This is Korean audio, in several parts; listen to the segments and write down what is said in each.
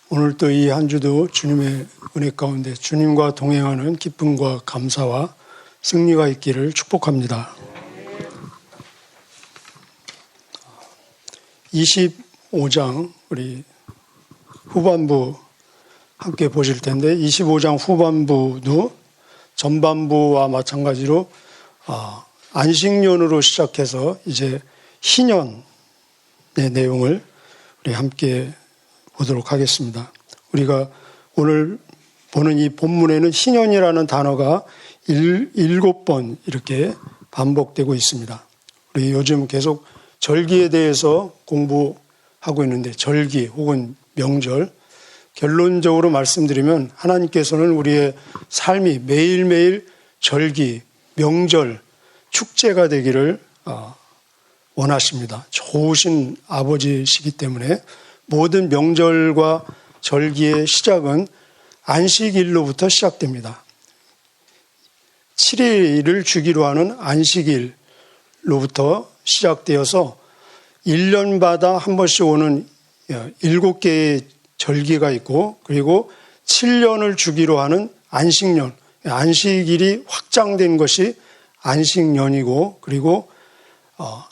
오늘 또 이 한 주도 주님의 은혜 가운데 주님과 동행하는 기쁨과 감사와 승리가 있기를 축복합니다. 25장 우리 후반부 함께 보실 텐데 25장 후반부도 전반부와 마찬가지로 안식년으로 시작해서 이제 희년의 내용을 우리 함께 보도록 하겠습니다. 우리가 오늘 보는 이 본문에는 희년이라는 단어가 7번 이렇게 반복되고 있습니다. 우리 요즘 계속 절기에 대해서 공부하고 있는데 절기 혹은 명절, 결론적으로 말씀드리면 하나님께서는 우리의 삶이 매일매일 절기, 명절, 축제가 되기를 원하십니다. 좋으신 아버지시기 때문에 모든 명절과 절기의 시작은 안식일로부터 시작됩니다. 7일을 주기로 하는 안식일로부터 시작되어서 1년마다 한 번씩 오는 7개의 절기가 있고, 그리고 7년을 주기로 하는 안식년, 안식일이 확장된 것이 안식년이고, 그리고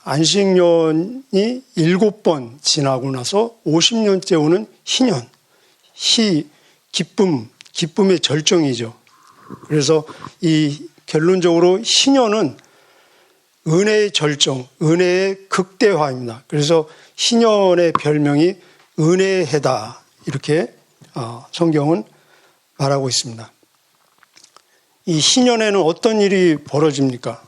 안식년이 7번 지나고 나서 50년째 오는 희년, 기쁨의 절정이죠. 그래서 이 결론적으로 희년은 은혜의 절정, 은혜의 극대화입니다. 그래서 희년의 별명이 은혜의 해다, 이렇게 성경은 말하고 있습니다. 이 희년에는 어떤 일이 벌어집니까?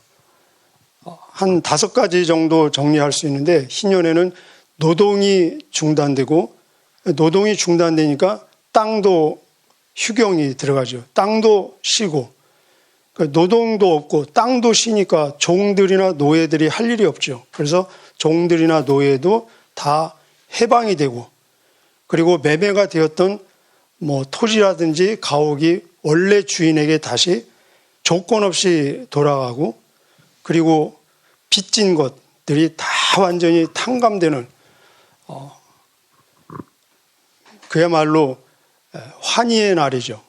한 5가지 정도 정리할 수 있는데, 희년에는 노동이 중단되고, 노동이 중단되니까 땅도 휴경이 들어가죠. 땅도 쉬고, 노동도 없고 땅도 쉬니까 종들이나 노예들이 할 일이 없죠. 그래서 종들이나 노예도 다 해방이 되고, 그리고 매매가 되었던 토지라든지 가옥이 원래 주인에게 다시 조건 없이 돌아가고, 그리고 빚진 것들이 다 완전히 탕감되는 그야말로 환희의 날이죠.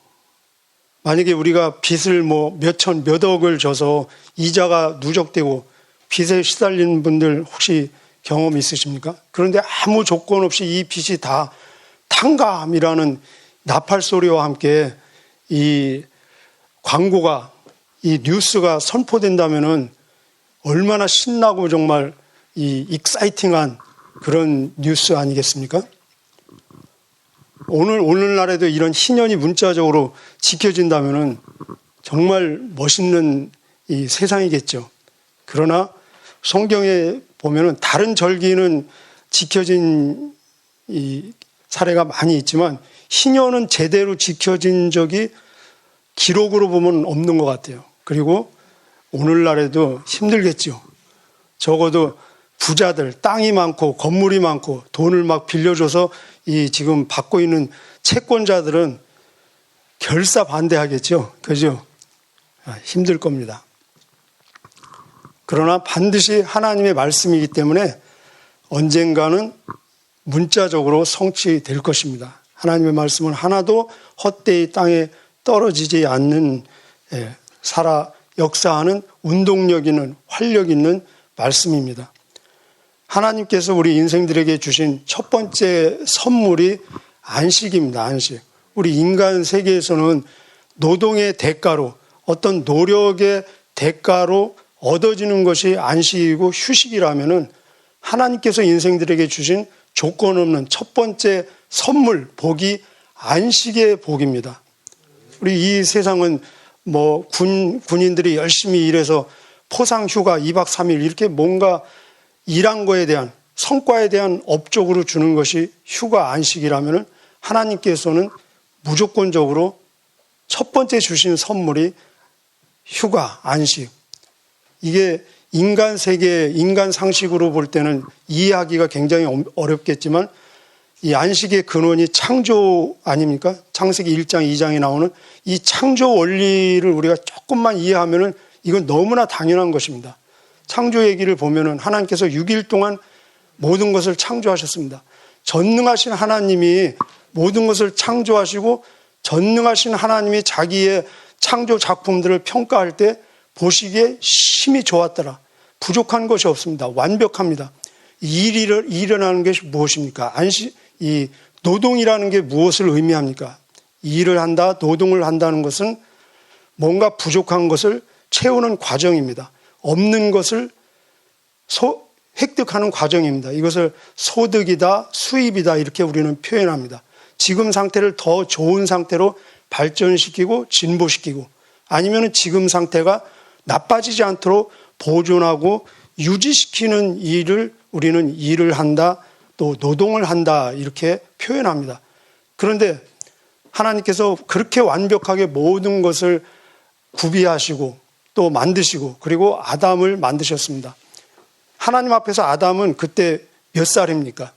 만약에 우리가 빚을 몇천, 몇억을 져서 이자가 누적되고 빚에 시달리는 분들 혹시 경험 있으십니까? 그런데 아무 조건 없이 이 빚이 다 탕감이라는 나팔 소리와 함께 이 광고가, 이 뉴스가 선포된다면은 얼마나 신나고 정말 이 익사이팅한 그런 뉴스 아니겠습니까? 오늘날에도 이런 희년이 문자적으로 지켜진다면은 정말 멋있는 이 세상이겠죠. 그러나 성경에 보면은 다른 절기는 지켜진 이 사례가 많이 있지만 희년은 제대로 지켜진 적이 기록으로 보면 없는 것 같아요. 그리고 오늘날에도 힘들겠죠. 적어도 부자들, 땅이 많고 건물이 많고 돈을 막 빌려줘서 이 지금 받고 있는 채권자들은 결사 반대하겠죠. 그죠? 힘들 겁니다. 그러나 반드시 하나님의 말씀이기 때문에 언젠가는 문자적으로 성취될 것입니다. 하나님의 말씀은 하나도 헛되이 땅에 떨어지지 않는, 역사하는 운동력 있는, 활력 있는 말씀입니다. 하나님께서 우리 인생들에게 주신 첫 번째 선물이 안식입니다. 안식. 우리 인간 세계에서는 노동의 대가로, 어떤 노력의 대가로 얻어지는 것이 안식이고 휴식이라면은 하나님께서 인생들에게 주신 조건 없는 첫 번째 선물, 복이 안식의 복입니다. 우리 이 세상은 군인들이 열심히 일해서 포상 휴가 2박 3일 이렇게 뭔가 일한 거에 대한 성과에 대한 업적으로 주는 것이 휴가 안식이라면 하나님께서는 무조건적으로 첫 번째 주신 선물이 휴가 안식. 이게 인간 세계, 인간 상식으로 볼 때는 이해하기가 굉장히 어렵겠지만 이 안식의 근원이 창조 아닙니까? 창세기 1장, 2장에 나오는 이 창조 원리를 우리가 조금만 이해하면은 이건 너무나 당연한 것입니다. 창조 얘기를 보면은 하나님께서 6일 동안 모든 것을 창조하셨습니다. 전능하신 하나님이 모든 것을 창조하시고 전능하신 하나님이 자기의 창조 작품들을 평가할 때 보시기에 심히 좋았더라. 부족한 것이 없습니다. 완벽합니다. 이 일이 일어나는 것이 무엇입니까? 이 노동이라는 게 무엇을 의미합니까? 일을 한다, 노동을 한다는 것은 뭔가 부족한 것을 채우는 과정입니다. 없는 것을 획득하는 과정입니다. 이것을 소득이다, 수입이다 이렇게 우리는 표현합니다. 지금 상태를 더 좋은 상태로 발전시키고 진보시키고 아니면 지금 상태가 나빠지지 않도록 보존하고 유지시키는 일을 우리는 일을 한다, 또 노동을 한다 이렇게 표현합니다. 그런데 하나님께서 그렇게 완벽하게 모든 것을 구비하시고 또 만드시고 그리고 아담을 만드셨습니다. 하나님 앞에서 아담은 그때 몇 살입니까?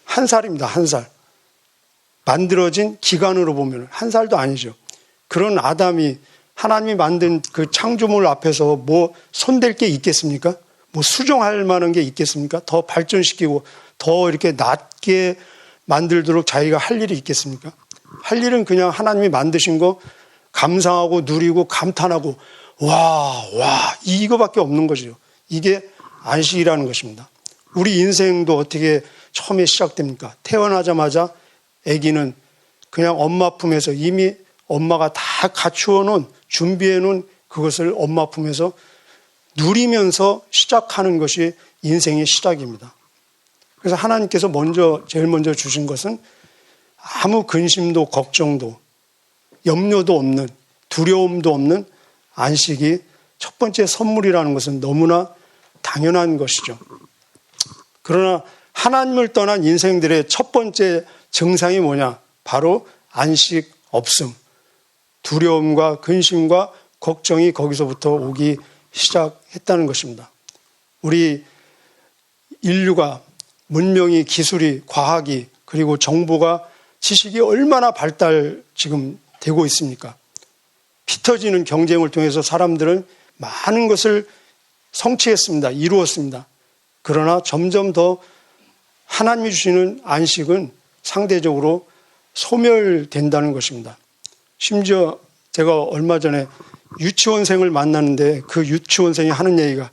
1살입니다. 1살. 만들어진 기간으로 보면 1살도 아니죠. 그런 아담이 하나님이 만든 그 창조물 앞에서 뭐 손댈 게 있겠습니까? 뭐 수정할 만한 게 있겠습니까? 더 발전시키고 더 이렇게 낮게 만들도록 자기가 할 일이 있겠습니까? 할 일은 그냥 하나님이 만드신 거 감상하고 누리고 감탄하고 와 이거밖에 없는 거죠. 이게 안식이라는 것입니다. 우리 인생도 어떻게 처음에 시작됩니까? 태어나자마자 아기는 그냥 엄마 품에서 이미 엄마가 다 갖추어 놓은 준비해 놓은 그것을 엄마 품에서 누리면서 시작하는 것이 인생의 시작입니다. 그래서 하나님께서 제일 먼저 주신 것은 아무 근심도 걱정도 염려도 없는 두려움도 없는 안식이 첫 번째 선물이라는 것은 너무나 당연한 것이죠. 그러나 하나님을 떠난 인생들의 첫 번째 증상이 뭐냐? 바로 안식 없음. 두려움과 근심과 걱정이 거기서부터 오기 시작했다는 것입니다. 우리 인류가 문명이, 기술이, 과학이 그리고 정보가 지식이 얼마나 지금 되고 있습니까? 피 터지는 경쟁을 통해서 사람들은 많은 것을 성취했습니다. 이루었습니다. 그러나 점점 더 하나님이 주시는 안식은 상대적으로 소멸된다는 것입니다. 심지어 제가 얼마 전에 유치원생을 만났는데 그 유치원생이 하는 얘기가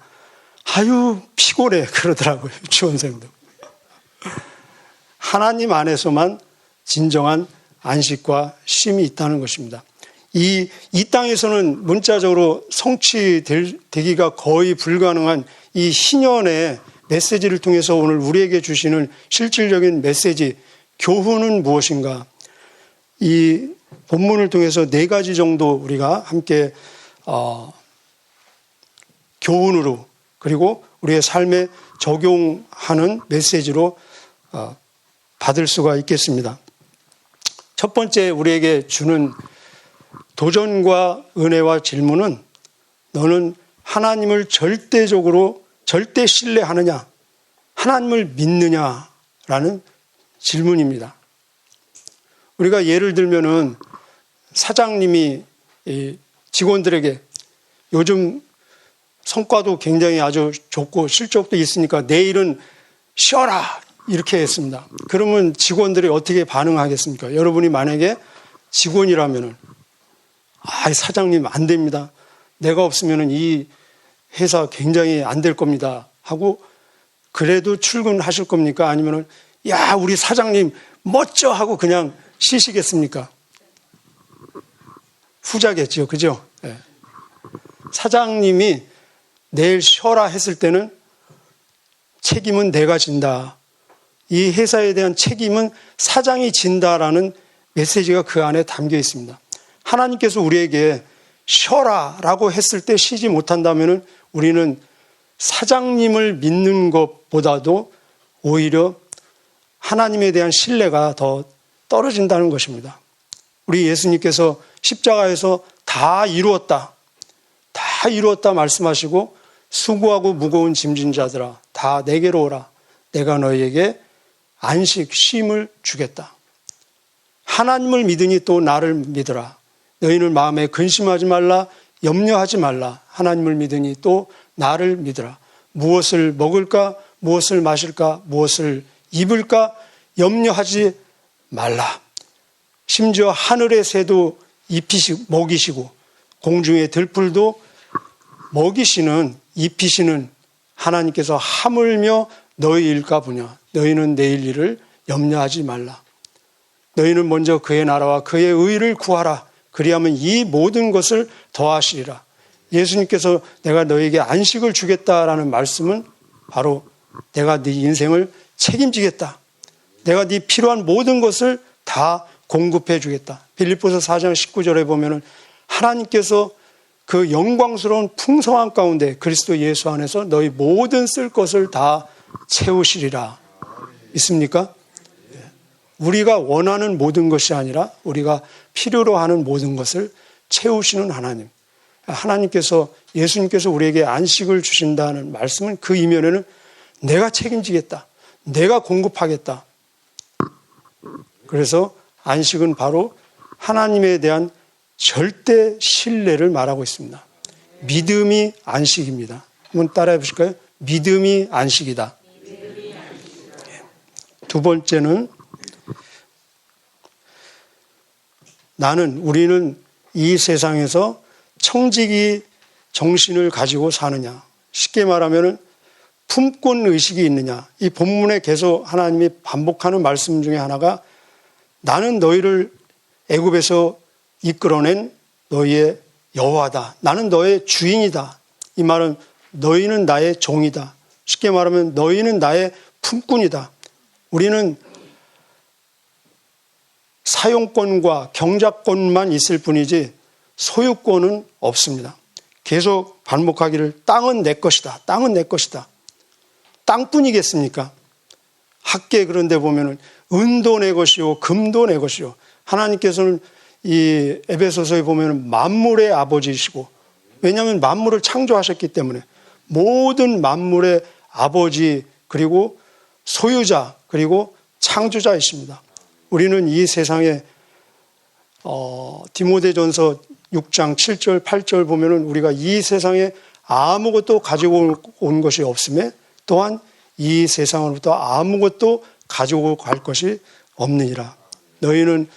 아유 피곤해 그러더라고요. 유치원생도. 하나님 안에서만 진정한 안식과 쉼이 있다는 것입니다. 이 땅에서는 문자적으로 성취되기가 거의 불가능한 이 희년의 메시지를 통해서 오늘 우리에게 주시는 실질적인 메시지, 교훈은 무엇인가? 이 본문을 통해서 4가지 정도 우리가 함께 교훈으로 그리고 우리의 삶에 적용하는 메시지로 받을 수가 있겠습니다. 첫 번째 우리에게 주는 도전과 은혜와 질문은 너는 하나님을 절대 신뢰하느냐? 하나님을 믿느냐라는 질문입니다. 우리가 예를 들면은 사장님이 직원들에게 요즘 성과도 굉장히 아주 좋고 실적도 있으니까 내일은 쉬어라 이렇게 했습니다. 그러면 직원들이 어떻게 반응하겠습니까? 여러분이 만약에 직원이라면은 사장님 안 됩니다. 내가 없으면은 이 회사 굉장히 안 될 겁니다. 하고 그래도 출근하실 겁니까? 아니면은 야 우리 사장님 멋져 하고 그냥 쉬시겠습니까? 후자겠죠. 그죠? 네. 사장님이 내일 쉬어라 했을 때는 책임은 내가 진다. 이 회사에 대한 책임은 사장이 진다라는 메시지가 그 안에 담겨 있습니다. 하나님께서 우리에게 쉬어라라고 했을 때 쉬지 못한다면 우리는 사장님을 믿는 것보다도 오히려 하나님에 대한 신뢰가 더 떨어진다는 것입니다. 우리 예수님께서 십자가에서 다 이루었다 말씀하시고 수고하고 무거운 짐진 자들아 다 내게로 오라. 내가 너희에게 안식, 쉼을 주겠다. 하나님을 믿으니 또 나를 믿으라. 너희는 마음에 근심하지 말라, 염려하지 말라. 하나님을 믿으니 또 나를 믿으라. 무엇을 먹을까, 무엇을 마실까, 무엇을 입을까 염려하지 말라. 심지어 하늘의 새도 먹이시고 공중의 들풀도 먹이시는 입히시는 하나님께서 하물며 너희 일까 보냐. 너희는 내일 일을 염려하지 말라. 너희는 먼저 그의 나라와 그의 의를 구하라. 그리하면 이 모든 것을 더하시리라. 예수님께서 내가 너에게 안식을 주겠다라는 말씀은 바로 내가 네 인생을 책임지겠다. 내가 네 필요한 모든 것을 다 공급해 주겠다. 빌립보서 4장 19절에 보면은 하나님께서 그 영광스러운 풍성한 가운데 그리스도 예수 안에서 너희 모든 쓸 것을 다 채우시리라. 있습니까? 우리가 원하는 모든 것이 아니라 우리가 필요로 하는 모든 것을 채우시는 하나님. 하나님께서 예수님께서 우리에게 안식을 주신다는 말씀은 그 이면에는 내가 책임지겠다. 내가 공급하겠다. 그래서 안식은 바로 하나님에 대한 절대 신뢰를 말하고 있습니다. 믿음이 안식입니다. 한번 따라해 보실까요? 믿음이 안식이다. 두 번째는 우리는 이 세상에서 청지기 정신을 가지고 사느냐. 쉽게 말하면 품꾼 의식이 있느냐. 이 본문에 계속 하나님이 반복하는 말씀 중에 하나가 나는 너희를 애굽에서 이끌어낸 너희의 여호와다. 나는 너의 주인이다. 이 말은 너희는 나의 종이다. 쉽게 말하면 너희는 나의 품꾼이다. 우리는 사용권과 경작권만 있을 뿐이지 소유권은 없습니다. 계속 반복하기를 땅은 내 것이다. 땅은 내 것이다. 땅뿐이겠습니까? 학계 그런 데 보면은 은도 내 것이요 금도 내 것이요. 하나님께서는 이 에베소서에 보면은 만물의 아버지이시고, 왜냐하면 만물을 창조하셨기 때문에 모든 만물의 아버지 그리고 소유자 그리고 창조자이십니다. 우리는 이 세상에 디모데전서 6장 7절 8절 보면은 우리가 이 세상에 아무것도 가지고 온 것이 없음에 또한 이 세상으로부터 아무것도 가지고 갈 것이 없느니라. 너희는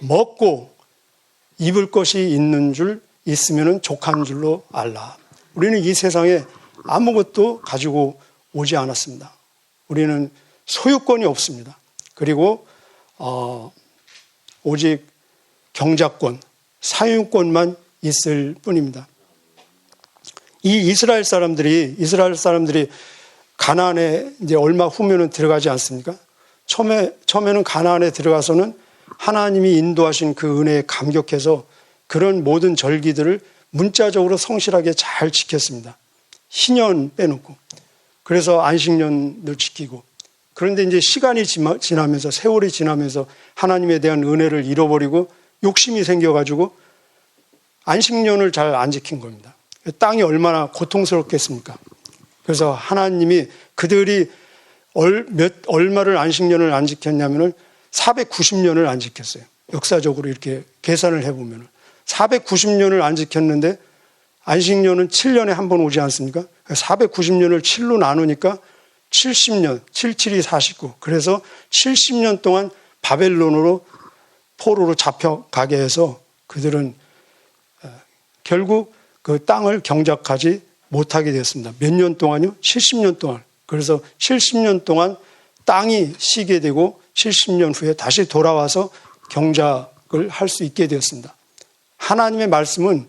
먹고 입을 것이 있으면은 족한 줄로 알라. 우리는 이 세상에 아무것도 가지고 오지 않았습니다. 우리는 소유권이 없습니다. 그리고 오직 경작권, 사용권만 있을 뿐입니다. 이 이스라엘 사람들이 가나안에 이제 얼마 후면은 들어가지 않습니까? 처음에는 가나안에 들어가서는 하나님이 인도하신 그 은혜에 감격해서 그런 모든 절기들을 문자적으로 성실하게 잘 지켰습니다. 희년 빼놓고. 그래서 안식년도 지키고. 그런데 이제 시간이 지나면서, 세월이 지나면서 하나님에 대한 은혜를 잃어버리고 욕심이 생겨가지고 안식년을 잘 안 지킨 겁니다. 땅이 얼마나 고통스럽겠습니까? 그래서 하나님이 그들이 얼마를 안식년을 안 지켰냐면은 490년을 안 지켰어요. 역사적으로 이렇게 계산을 해보면 490년을 안 지켰는데 안식년은 7년에 한 번 오지 않습니까? 490년을 7로 나누니까 70년, 77이 49. 그래서 70년 동안 바벨론으로 포로로 잡혀가게 해서 그들은 결국 그 땅을 경작하지 못하게 되었습니다. 몇 년 동안요? 70년 동안. 그래서 70년 동안 땅이 쉬게 되고 70년 후에 다시 돌아와서 경작을 할 수 있게 되었습니다. 하나님의 말씀은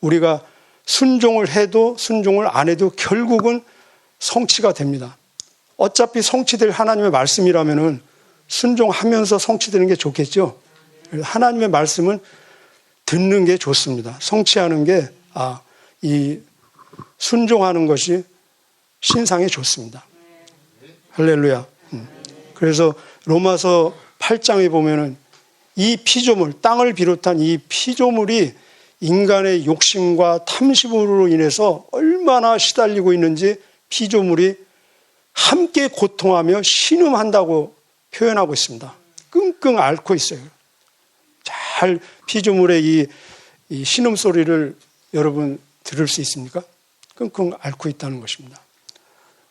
우리가 순종을 해도 순종을 안 해도 결국은 성취가 됩니다. 어차피 성취될 하나님의 말씀이라면은 순종하면서 성취되는 게 좋겠죠. 하나님의 말씀은 듣는 게 좋습니다. 성취하는 게 이 순종하는 것이 신상에 좋습니다. 할렐루야. 그래서 로마서 8장에 보면은 이 피조물, 땅을 비롯한 이 피조물이 인간의 욕심과 탐심으로 인해서 얼마나 시달리고 있는지 피조물이 함께 고통하며 신음한다고 표현하고 있습니다. 끙끙 앓고 있어요. 잘 피조물의 이 신음소리를 여러분 들을 수 있습니까? 끙끙 앓고 있다는 것입니다.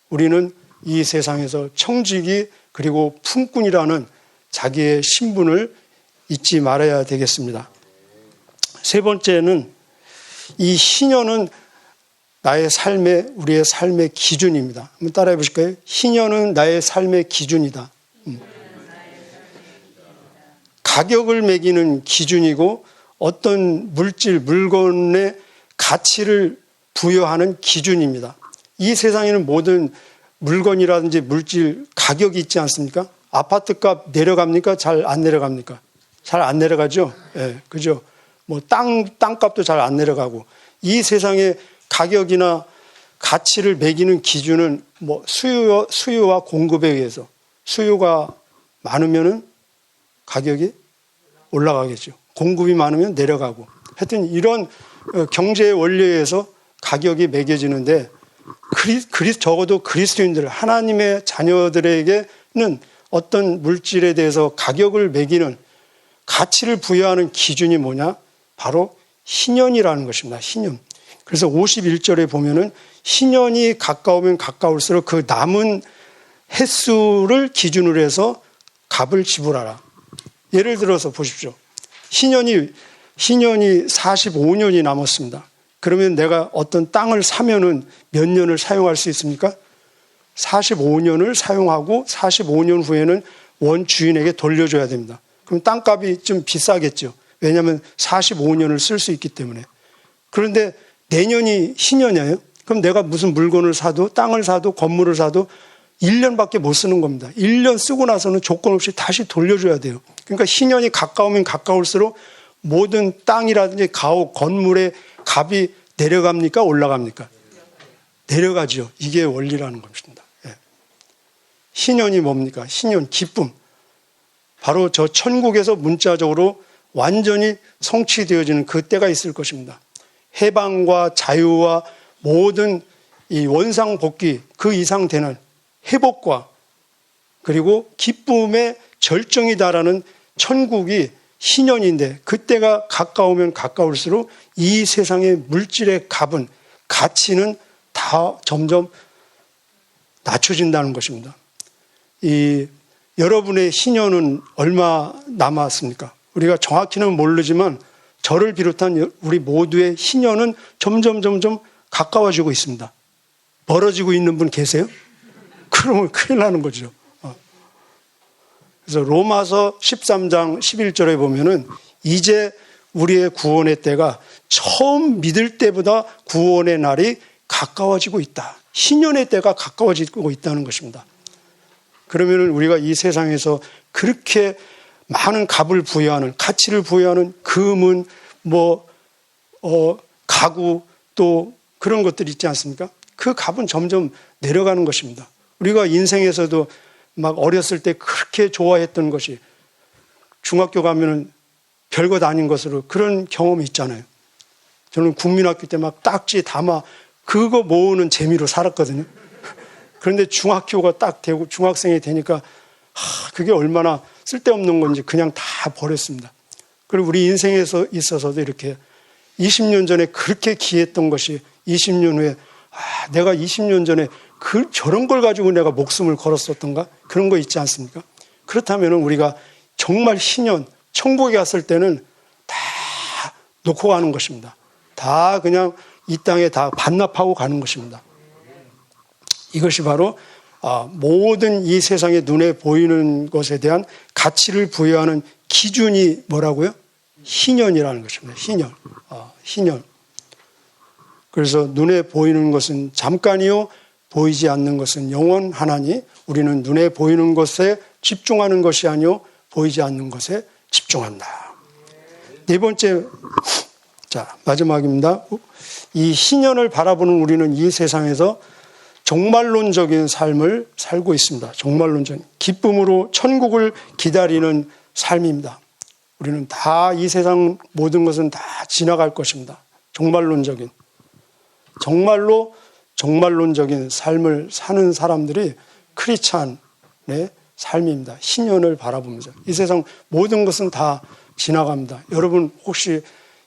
우리는 이 세상에서 청지기 그리고 품꾼이라는 자기의 신분을 잊지 말아야 되겠습니다. 세 번째는 이 희년은 우리의 삶의 기준입니다. 한번 따라해 보실까요? 희년은 나의 삶의 기준이다. 가격을 매기는 기준이고 어떤 물건의 가치를 부여하는 기준입니다. 이 세상에는 모든 물건이라든지 물질 가격이 있지 않습니까? 아파트값 내려갑니까? 잘 안 내려갑니까? 잘 안 내려가죠? 예, 그죠? 뭐 땅값도 잘 안 내려가고 이 세상의 가격이나 가치를 매기는 기준은 뭐 수요와 공급에 의해서 수요가 많으면은 가격이 올라가겠죠. 공급이 많으면 내려가고 하여튼 이런 경제의 원리에 의해서 가격이 매겨지는데 적어도 그리스도인들 하나님의 자녀들에게는 어떤 물질에 대해서 가격을 매기는 가치를 부여하는 기준이 뭐냐? 바로 희년이라는 것입니다. 희년. 그래서 51절에 보면은 희년이 가까우면 가까울수록 그 남은 횟수를 기준으로 해서 값을 지불하라. 예를 들어서 보십시오. 희년이 45년이 남았습니다. 그러면 내가 어떤 땅을 사면은 몇 년을 사용할 수 있습니까? 45년을 사용하고 45년 후에는 원 주인에게 돌려줘야 됩니다. 그럼 땅값이 좀 비싸겠죠. 왜냐하면 45년을 쓸 수 있기 때문에. 그런데 내년이 희년이에요. 그럼 내가 무슨 물건을 사도 땅을 사도 건물을 사도 1년밖에 못 쓰는 겁니다. 1년 쓰고 나서는 조건 없이 다시 돌려줘야 돼요. 그러니까 희년이 가까우면 가까울수록 모든 땅이라든지 가옥, 건물의 값이 내려갑니까? 올라갑니까? 내려가죠. 이게 원리라는 것입니다. 예. 희년이 뭡니까? 희년, 기쁨. 바로 저 천국에서 문자적으로 완전히 성취되어지는 그 때가 있을 것입니다. 해방과 자유와 모든 이 원상복귀 그 이상 되는 회복과 그리고 기쁨의 절정이다라는 천국이 희년인데 그때가 가까우면 가까울수록 이 세상의 물질의 값은 가치는 다 점점 낮춰진다는 것입니다. 여러분의 희년은 얼마 남았습니까? 우리가 정확히는 모르지만 저를 비롯한 우리 모두의 희년은 점점 가까워지고 있습니다. 멀어지고 있는 분 계세요? 그러면 큰일 나는 거죠. 그래서 로마서 13장 11절에 보면은 이제 우리의 구원의 때가 처음 믿을 때보다 구원의 날이 가까워지고 있다. 희년의 때가 가까워지고 있다는 것입니다. 그러면은 우리가 이 세상에서 그렇게 많은 값을 부여하는, 가치를 부여하는 금은 가구 또 그런 것들이 있지 않습니까? 그 값은 점점 내려가는 것입니다. 우리가 인생에서도 막 어렸을 때 그렇게 좋아했던 것이 중학교 가면은 별것 아닌 것으로 그런 경험이 있잖아요. 저는 국민학교 때 막 딱지 담아 그거 모으는 재미로 살았거든요. 그런데 중학교가 딱 되고 중학생이 되니까 그게 얼마나 쓸데없는 건지 그냥 다 버렸습니다. 그리고 우리 인생에서 있어서도 이렇게 20년 전에 그렇게 귀했던 것이 20년 후에 내가 20년 전에 저런 걸 가지고 내가 목숨을 걸었었던가? 그런 거 있지 않습니까? 그렇다면 우리가 정말 희년, 천국에 갔을 때는 다 놓고 가는 것입니다. 다 그냥 이 땅에 다 반납하고 가는 것입니다. 이것이 바로 모든 이 세상의 눈에 보이는 것에 대한 가치를 부여하는 기준이 뭐라고요? 희년이라는 것입니다. 희년. 그래서 눈에 보이는 것은 잠깐이요 보이지 않는 것은 영원하나니 우리는 눈에 보이는 것에 집중하는 것이 아니요 보이지 않는 것에 집중한다. 네 번째, 자 마지막입니다. 이 희년을 바라보는 우리는 이 세상에서 종말론적인 삶을 살고 있습니다. 종말론적 기쁨으로 천국을 기다리는 삶입니다. 우리는 다 이 세상 모든 것은 다 지나갈 것입니다. 종말론적인 삶을 사는 사람들이 크리스찬의 삶입니다. 희년을 바라보면서 이 세상 모든 것은 다 지나갑니다. 여러분 혹시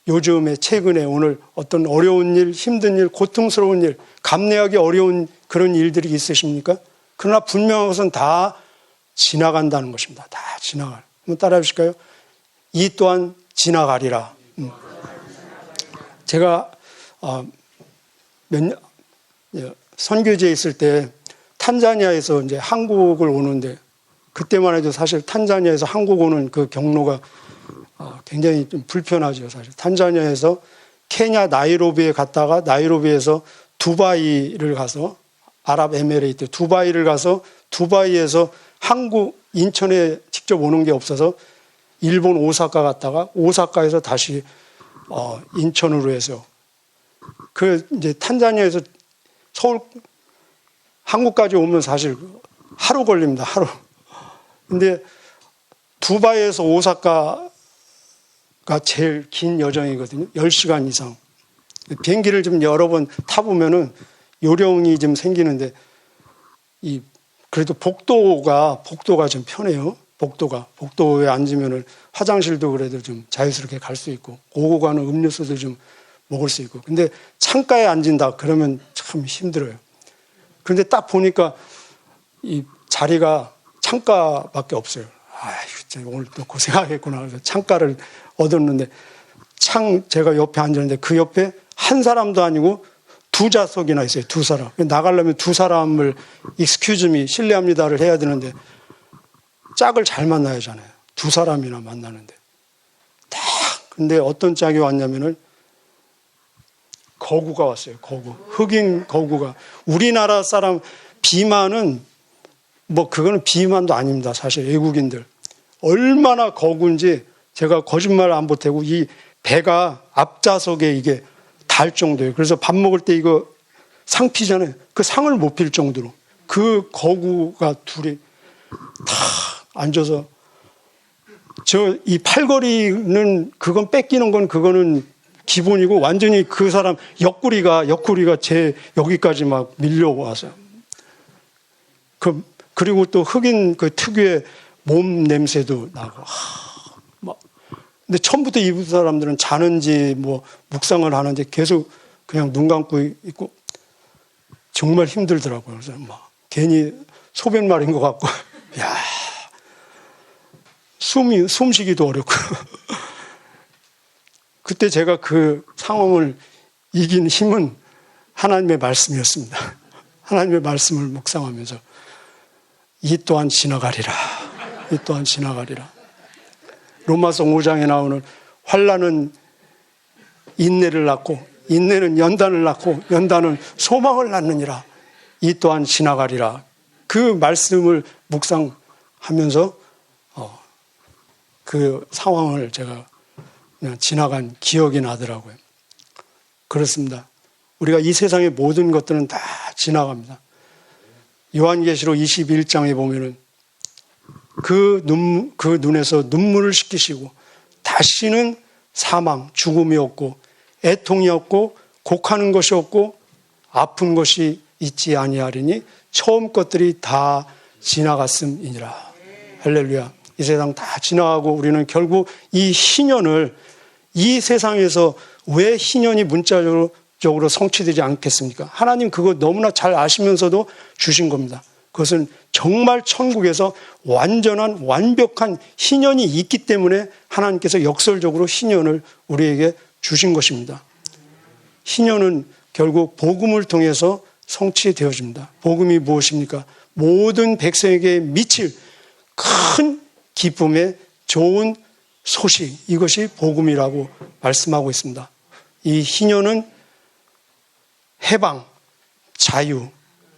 요즘에 최근에 오늘 어떤 어려운 일, 힘든 일, 고통스러운 일, 감내하기 어려운 그런 일들이 있으십니까? 그러나 분명한 것은 다 지나간다는 것입니다. 다 지나갈. 한번 따라해 주실까요? 이 또한 지나가리라. 제가 선교지에 있을 때 탄자니아에서 이제 한국을 오는데, 그때만 해도 사실 탄자니아에서 한국 오는 그 경로가 굉장히 좀 불편하죠. 사실 탄자니아에서 케냐 나이로비에 갔다가 나이로비에서 두바이를 가서, 아랍에미레이트 두바이를 가서, 두바이에서 한국 인천에 직접 오는 게 없어서 일본 오사카 갔다가 오사카에서 다시 인천으로 해서, 그 이제 탄자니아에서 서울 한국까지 오면 사실 하루 걸립니다. 하루. 근데 두바이에서 오사카가 제일 긴 여정이거든요. 10시간 이상. 비행기를 좀 여러 번 타보면은 요령이 좀 생기는데, 그래도 복도가 좀 편해요. 복도에 앉으면은 화장실도 그래도 좀 자유스럽게 갈 수 있고, 오고 가는 음료수도 좀 먹을 수 있고. 근데 창가에 앉은다 그러면 참 힘들어요. 그런데 딱 보니까 이 자리가 창가밖에 없어요. 오늘 또 고생하겠구나. 그래서 창가를 얻었는데, 제가 옆에 앉았는데 그 옆에 한 사람도 아니고 두 좌석이나 있어요. 두 사람. 나가려면 두 사람을 excuse me, 실례합니다를 해야 되는데, 짝을 잘 만나야 하잖아요. 두 사람이나 만나는데. 근데 어떤 짝이 왔냐면은 거구가 왔어요. 거구. 흑인 거구가. 우리나라 사람 비만은 그거는 비만도 아닙니다. 사실 외국인들. 얼마나 거구인지 제가 거짓말 안 보태고 이 배가 앞좌석에 이게 닿을 정도예요. 그래서 밥 먹을 때 이거 상 피잖아요. 그 상을 못 필 정도로. 그 거구가 둘이 다 앉아서, 이 팔걸이는 그건 뺏기는 건 그거는 기본이고, 완전히 그 사람 옆구리가 제 여기까지 막 밀려와서요. 그리고 또 흑인 그 특유의 몸 냄새도 나고. 근데 처음부터 이 사람들은 자는지 묵상을 하는지 계속 그냥 눈 감고 있고 정말 힘들더라고요. 그래서 괜히 소변말인 것 같고, 숨쉬기도 어렵고. 그때 제가 그 상황을 이긴 힘은 하나님의 말씀이었습니다. 하나님의 말씀을 묵상하면서 이 또한 지나가리라. 이 또한 지나가리라. 로마서 5장에 나오는 환난은 인내를 낳고, 인내는 연단을 낳고, 연단은 소망을 낳느니라. 이 또한 지나가리라. 그 말씀을 묵상하면서 그 상황을 제가 그냥 지나간 기억이 나더라고요. 그렇습니다. 우리가 이 세상의 모든 것들은 다 지나갑니다. 요한계시록 21장에 보면은 그 눈에서 눈물을 씻기시고 다시는 사망, 죽음이 없고 애통이 없고 곡하는 것이 없고 아픈 것이 있지 아니하리니 처음 것들이 다 지나갔음이니라. 할렐루야. 이 세상 다 지나가고 우리는 결국 이 희년을, 이 세상에서 왜 희년이 문자적으로 성취되지 않겠습니까? 하나님 그거 너무나 잘 아시면서도 주신 겁니다. 그것은 정말 천국에서 완전한 완벽한 희년이 있기 때문에 하나님께서 역설적으로 희년을 우리에게 주신 것입니다. 희년은 결국 복음을 통해서 성취되어집니다. 복음이 무엇입니까? 모든 백성에게 미칠 큰 기쁨의 좋은 소식, 이것이 복음이라고 말씀하고 있습니다. 이 희년은 해방, 자유,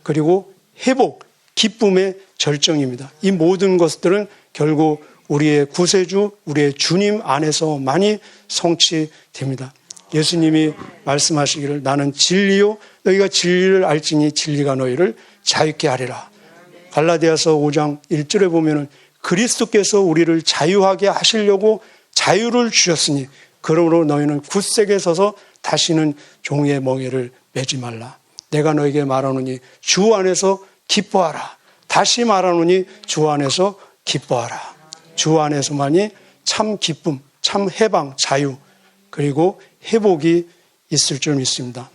그리고 회복, 기쁨의 절정입니다. 이 모든 것들은 결국 우리의 구세주, 우리의 주님 안에서만이 성취됩니다. 예수님이 말씀하시기를 나는 진리요 너희가 진리를 알지니 진리가 너희를 자유케 하리라. 갈라디아서 5장 1절에 보면은 그리스도께서 우리를 자유하게 하시려고 자유를 주셨으니 그러므로 너희는 굳세게 서서 다시는 종의 멍에를 매지 말라. 내가 너에게 말하노니 주 안에서 기뻐하라. 다시 말하노니 주 안에서 기뻐하라. 주 안에서만이 참 기쁨, 참 해방, 자유, 그리고 회복이 있을 줄 믿습니다.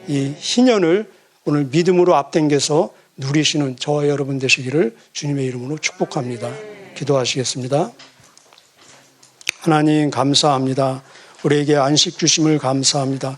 이 희년을 오늘 믿음으로 앞당겨서 누리시는 저와 여러분 되시기를 주님의 이름으로 축복합니다. 기도하시겠습니다. 하나님 감사합니다. 우리에게 안식 주심을 감사합니다.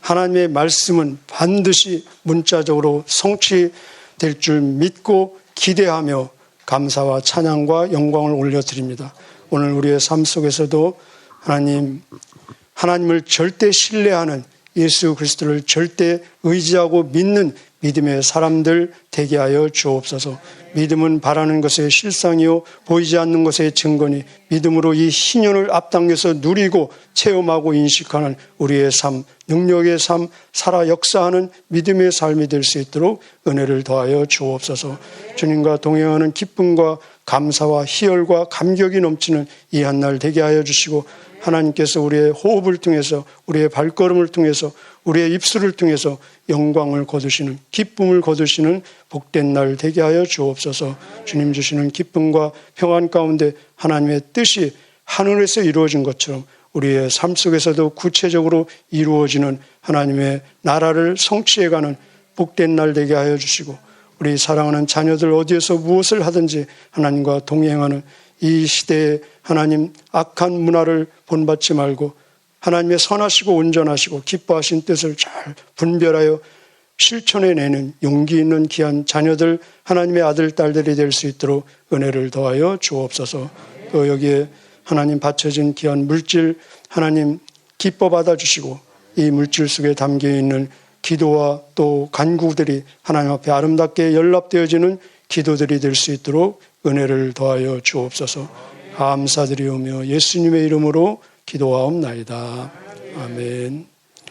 하나님의 말씀은 반드시 문자적으로 성취될 줄 믿고 기대하며 감사와 찬양과 영광을 올려드립니다. 오늘 우리의 삶 속에서도 하나님을 절대 신뢰하는, 예수 그리스도를 절대 의지하고 믿는 믿음의 사람들 되게 하여 주옵소서. 믿음은 바라는 것의 실상이요 보이지 않는 것의 증거니, 믿음으로 이 희년을 앞당겨서 누리고 체험하고 인식하는 우리의 삶, 능력의 삶, 살아 역사하는 믿음의 삶이 될 수 있도록 은혜를 더하여 주옵소서. 주님과 동행하는 기쁨과 감사와 희열과 감격이 넘치는 이 한날 되게 하여 주시고, 하나님께서 우리의 호흡을 통해서, 우리의 발걸음을 통해서, 우리의 입술을 통해서 영광을 거두시는, 기쁨을 거두시는 복된 날 되게 하여 주옵소서. 주님 주시는 기쁨과 평안 가운데 하나님의 뜻이 하늘에서 이루어진 것처럼 우리의 삶 속에서도 구체적으로 이루어지는 하나님의 나라를 성취해가는 복된 날 되게 하여 주시고, 우리 사랑하는 자녀들 어디에서 무엇을 하든지 하나님과 동행하는 이 시대에 하나님 악한 문화를 본받지 말고 하나님의 선하시고 온전하시고 기뻐하신 뜻을 잘 분별하여 실천해내는 용기 있는 귀한 자녀들, 하나님의 아들, 딸들이 될 수 있도록 은혜를 더하여 주옵소서. 또 여기에 하나님 바쳐진 귀한 물질 하나님 기뻐 받아주시고, 이 물질 속에 담겨있는 기도와 또 간구들이 하나님 앞에 아름답게 연락되어지는 기도들이 될 수 있도록 은혜를 더하여 주옵소서. 감사드리오며 예수님의 이름으로 기도하옵나이다. 아멘.